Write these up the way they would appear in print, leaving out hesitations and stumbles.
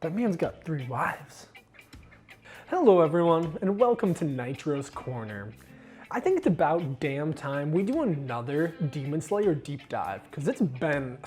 That man's got 3 wives. Hello everyone, and welcome to Nitro's Corner. I think it's about damn time we do another Demon Slayer deep dive, because it's been,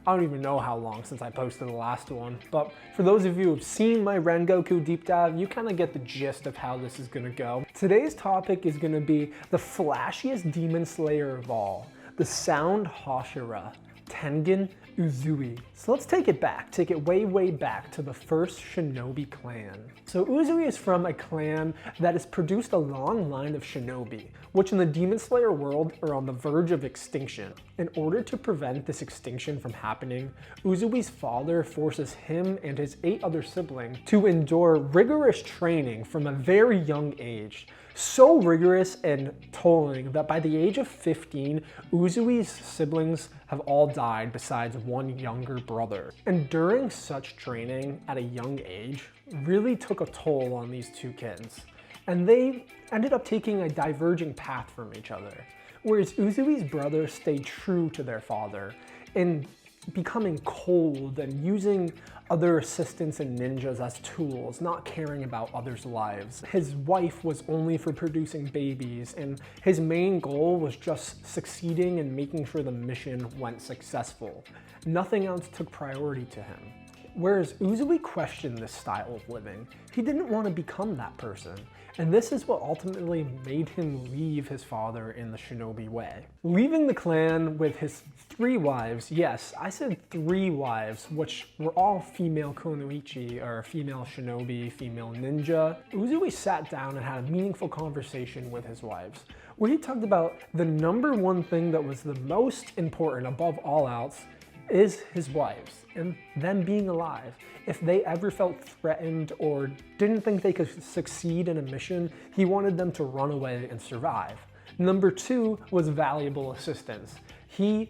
I don't even know how long since I posted the last one, but for those of you who've seen my Rengoku deep dive, you kind of get the gist of how this is going to go. Today's topic is going to be the flashiest Demon Slayer of all, the sound Hashira, Tengen Uzui. So let's take it way back to the first shinobi clan. So Uzui is from a clan that has produced a long line of shinobi, which in the Demon Slayer world are on the verge of extinction. In order to prevent this extinction from happening, Uzui's father forces him and his 8 other siblings to endure rigorous training from a very young age. So rigorous and tolling that by the age of 15, Uzui's siblings have all died besides one younger brother. And during such training at a young age really took a toll on these 2 kids. And they ended up taking a diverging path from each other. Whereas Uzui's brothers stayed true to their father in becoming cold and using other assistants and ninjas as tools, not caring about others' lives. His wife was only for producing babies, and his main goal was just succeeding and making sure the mission went successful. Nothing else took priority to him. Whereas Uzui questioned this style of living, he didn't want to become that person. And this is what ultimately made him leave his father in the shinobi way. Leaving the clan with his 3 wives, yes, I said 3 wives, which were all female kunoichi, or female shinobi, female ninja. Uzui sat down and had a meaningful conversation with his wives, where he talked about the #1 thing that was the most important above all else is his wives and them being alive. If they ever felt threatened or didn't think they could succeed in a mission, he wanted them to run away and survive. #2 was valuable assistance. He,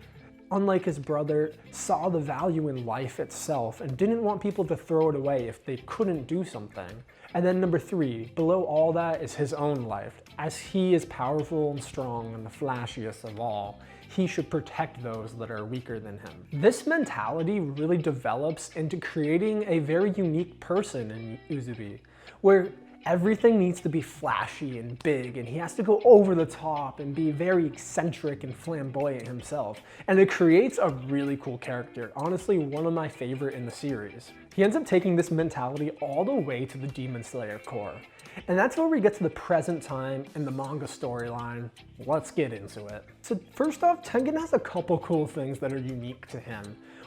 unlike his brother, saw the value in life itself and didn't want people to throw it away if they couldn't do something. And then #3, below all that is his own life. As he is powerful and strong and the flashiest of all, he should protect those that are weaker than him. This mentality really develops into creating a very unique person in Uzui, where everything needs to be flashy and big, and he has to go over the top and be very eccentric and flamboyant himself. And it creates a really cool character, honestly one of my favorite in the series. He ends up taking this mentality all the way to the Demon Slayer core. And that's where we get to the present time in the manga storyline. Let's get into it. So first off, Tengen has a couple cool things that are unique to him.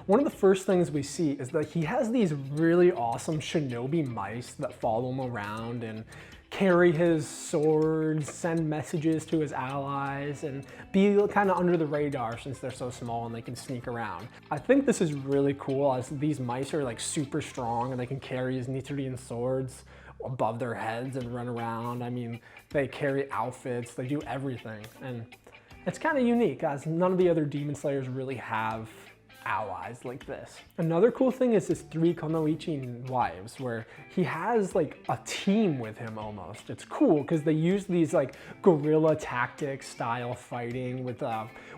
One of the first things we see is that he has these really awesome shinobi mice that follow him around and carry his swords, send messages to his allies, and be kind of under the radar since they're so small and they can sneak around. I think this is really cool as these mice are like super strong and they can carry his nichirin swords above their heads and run around. I mean, they carry outfits, they do everything. And it's kind of unique as none of the other Demon Slayers really have allies like this. Another cool thing is his 3 kunoichi wives, where he has like a team with him almost. It's cool because they use these like guerrilla tactics style fighting with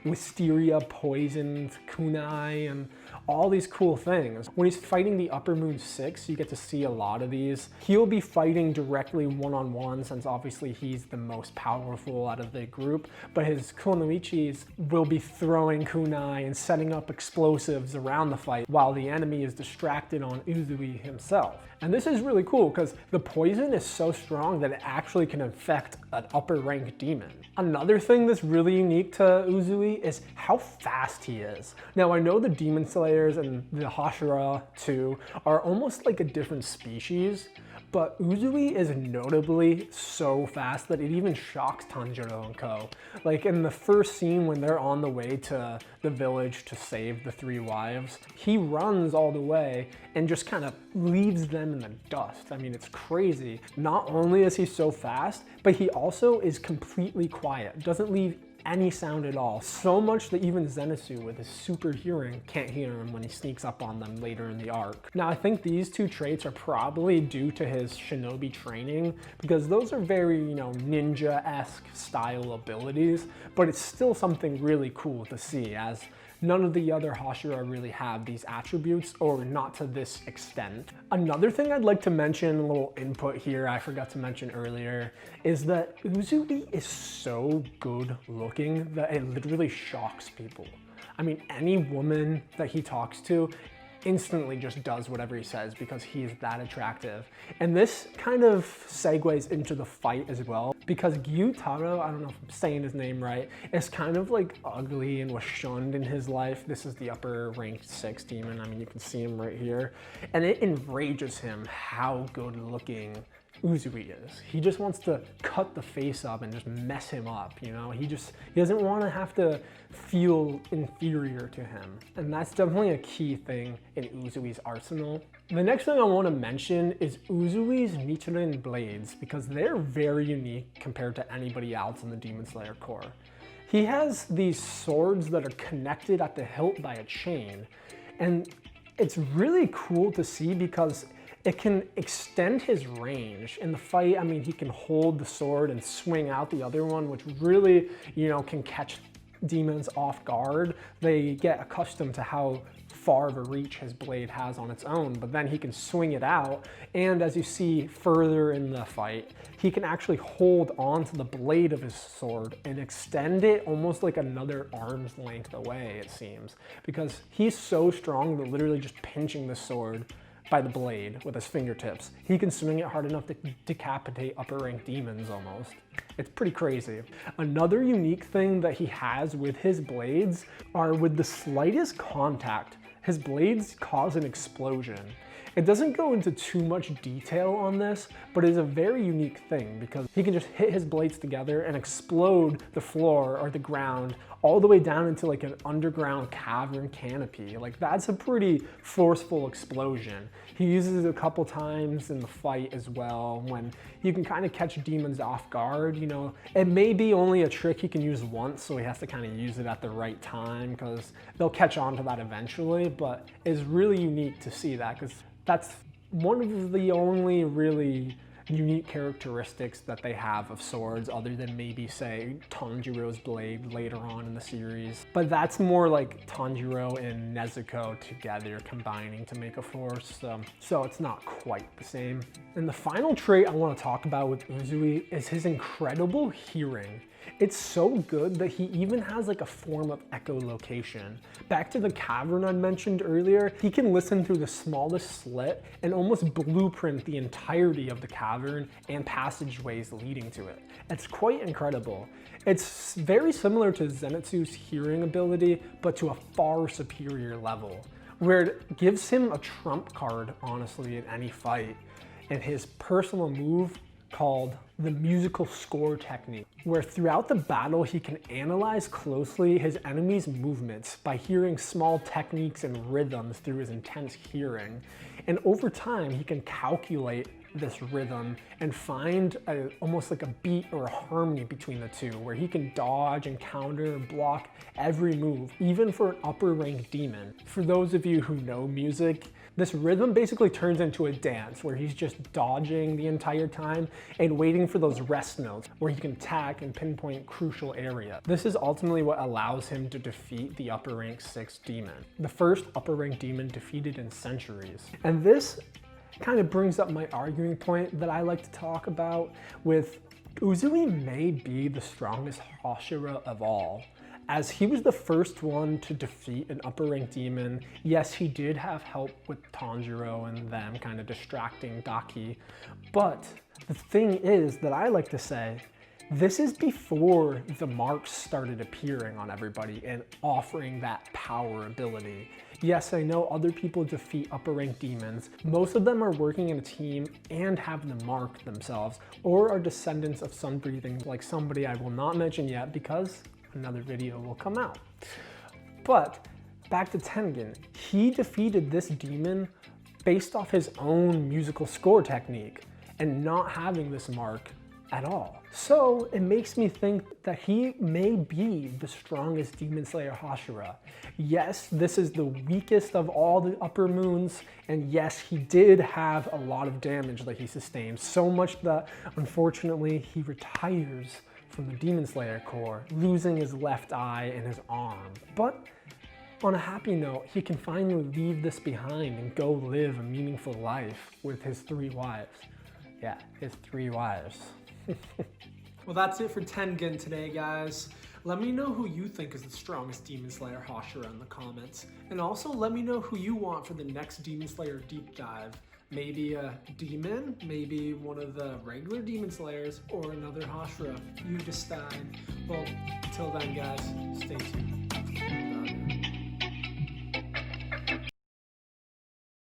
wisteria poisoned kunai and all these cool things. When he's fighting the Upper Moon 6, you get to see a lot of these. He'll be fighting directly one-on-one since obviously he's the most powerful out of the group, but his kunoichis will be throwing kunai and setting up explosives around the fight while the enemy is distracted on Uzui himself. And this is really cool because the poison is so strong that it actually can infect an upper rank demon. Another thing that's really unique to Uzui is how fast he is. Now I know the Demon Slayers and the Hashira too are almost like a different species, but Uzui is notably so fast that it even shocks Tanjiro and Co. Like in the first scene when they're on the way to the village to save the 3 wives, he runs all the way and just kind of leaves them in the dust. I mean, it's crazy. Not only is he so fast, but he also is completely quiet, doesn't leave any sound at all. So much that even Zenitsu with his super hearing can't hear him when he sneaks up on them later in the arc. Now I think these 2 traits are probably due to his shinobi training because those are very, ninja-esque style abilities, but it's still something really cool to see as None of the other Hashira really have these attributes, or not to this extent. Another thing I'd like to mention, a little input here I forgot to mention earlier, is that Uzui is so good looking that it literally shocks people. I mean, any woman that he talks to instantly just does whatever he says because he is that attractive. And this kind of segues into the fight as well, because Gyutaro, I don't know if I'm saying his name right, is kind of like ugly and was shunned in his life. This is the upper ranked 6 demon. I mean, you can see him right here. And it enrages him how good looking Uzui is. He just wants to cut the face up and just mess him up, you know? He doesn't want to have to feel inferior to him. And that's definitely a key thing in Uzui's arsenal. The next thing I want to mention is Uzui's nichirin blades, because they're very unique compared to anybody else in the Demon Slayer core. He has these swords that are connected at the hilt by a chain, and it's really cool to see because it can extend his range. In the fight, I mean, he can hold the sword and swing out the other one, which really, you know, can catch demons off guard. They get accustomed to how far of a reach his blade has on its own, but then he can swing it out. And as you see further in the fight, he can actually hold on to the blade of his sword and extend it almost like another arm's length away, it seems, because he's so strong that literally just pinching the sword by the blade with his fingertips, he can swing it hard enough to decapitate upper rank demons almost. It's pretty crazy. Another unique thing that he has with his blades are with the slightest contact, his blades cause an explosion. It doesn't go into too much detail on this, but it is a very unique thing because he can just hit his blades together and explode the floor or the ground all the way down into like an underground cavern canopy. Like, that's a pretty forceful explosion. He uses it a couple times in the fight as well when you can kind of catch demons off guard. You know, it may be only a trick he can use once, so he has to kind of use it at the right time because they'll catch on to that eventually, but it's really unique to see that because that's one of the only really unique characteristics that they have of swords, other than maybe, say, Tanjiro's blade later on in the series. But that's more like Tanjiro and Nezuko together combining to make a force, so it's not quite the same. And the final trait I want to talk about with Uzui is his incredible hearing. It's so good that he even has like a form of echolocation. Back to the cavern I mentioned earlier, he can listen through the smallest slit and almost blueprint the entirety of the cavern and passageways leading to it. It's quite incredible. It's very similar to Zenitsu's hearing ability, but to a far superior level, where it gives him a trump card, honestly, in any fight, and his personal move called the musical score technique, where throughout the battle he can analyze closely his enemy's movements by hearing small techniques and rhythms through his intense hearing. And over time he can calculate this rhythm and find almost like a beat or a harmony between the two, where he can dodge and counter and block every move, even for an upper rank demon. For those of you who know music, this rhythm basically turns into a dance where he's just dodging the entire time and waiting for those rest notes where he can attack and pinpoint crucial area. This is ultimately what allows him to defeat the upper rank 6 demon, the first upper rank demon defeated in centuries. And this kind of brings up my arguing point that I like to talk about with Uzui may be the strongest Hashira of all, as he was the first one to defeat an upper rank demon. Yes, he did have help with Tanjiro and them kind of distracting Daki, but the thing is that I like to say, this is before the marks started appearing on everybody and offering that power ability. Yes, I know other people defeat upper rank demons. Most of them are working in a team and have the mark themselves, or are descendants of sun breathing, like somebody I will not mention yet because another video will come out. But back to Tengen, he defeated this demon based off his own musical score technique and not having this mark at all. So it makes me think that he may be the strongest Demon Slayer Hashira. Yes, this is the weakest of all the upper moons, and yes, he did have a lot of damage that he sustained, so much that unfortunately he retires from the Demon Slayer Corps, losing his left eye and his arm. But on a happy note, he can finally leave this behind and go live a meaningful life with his 3 wives. Yeah, his 3 wives. Well, that's it for Tengen today, guys. Let me know who you think is the strongest Demon Slayer Hashira in the comments. And also let me know who you want for the next Demon Slayer deep dive. Maybe a demon, maybe one of the regular Demon Slayers, or another Hashira. You decide. Well, until then, guys, stay tuned.